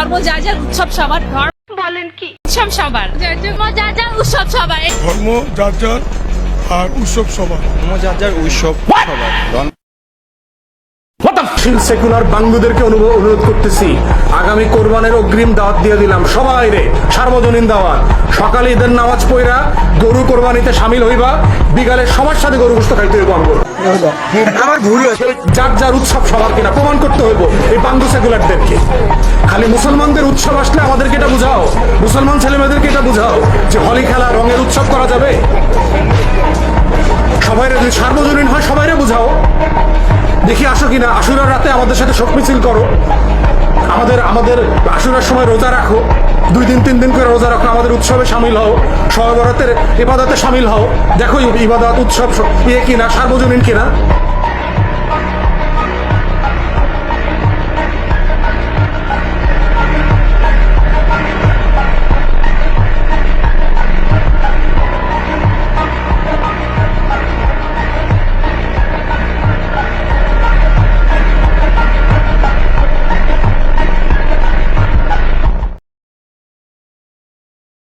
ধর্ম যার যার, উৎসব সবার। ধর্ম বলেন কি? উৎসব সবার, যার যার উৎসব সবার। ধর্ম যার যার আর উৎসব সবার। যার যার উৎসব সবার। সেকুলার বাঙ্গুদেরকে অনুরোধ করতেছি, আগামী কোরবানের অগ্রিম দাওয়াত দিয়ে দিলাম সবাই রে, সার্বজনীন দাওয়াত। সকালে ঈদের নামাজ পড়া গরু কোরবানিতে সামিল হইবা, বিকালে সবার সাথে গরু গোশত খাইতে হইব। আমার ভুল হয়েছে, যার যার উৎসব সবার কিনা প্রমাণ করতে হইব এই বাঙ্গু সেকুলারদেরকে। খালি মুসলমানদের উৎসব আসলে আমাদেরকে এটা বুঝাও, মুসলমান ছেলেমেয়েদেরকে এটা বুঝাও যে হোলি খেলা রঙের উৎসব করা যাবে। সবাইরে যদি সার্বজনীন হয় সবাইরে বুঝাও। দেখি আসো কিনা, আশুরার রাতে আমাদের সাথে শোক মিছিল করো, আমাদের আশুরার সময় রোজা রাখো, 2 দিন 3 দিন করে রোজা রাখো, আমাদের উৎসবে সামিল হও, শবে বরাতের ইবাদতে সামিল হও। দেখো ইবাদত উৎসব কিনা, সার্বজনীন কিনা।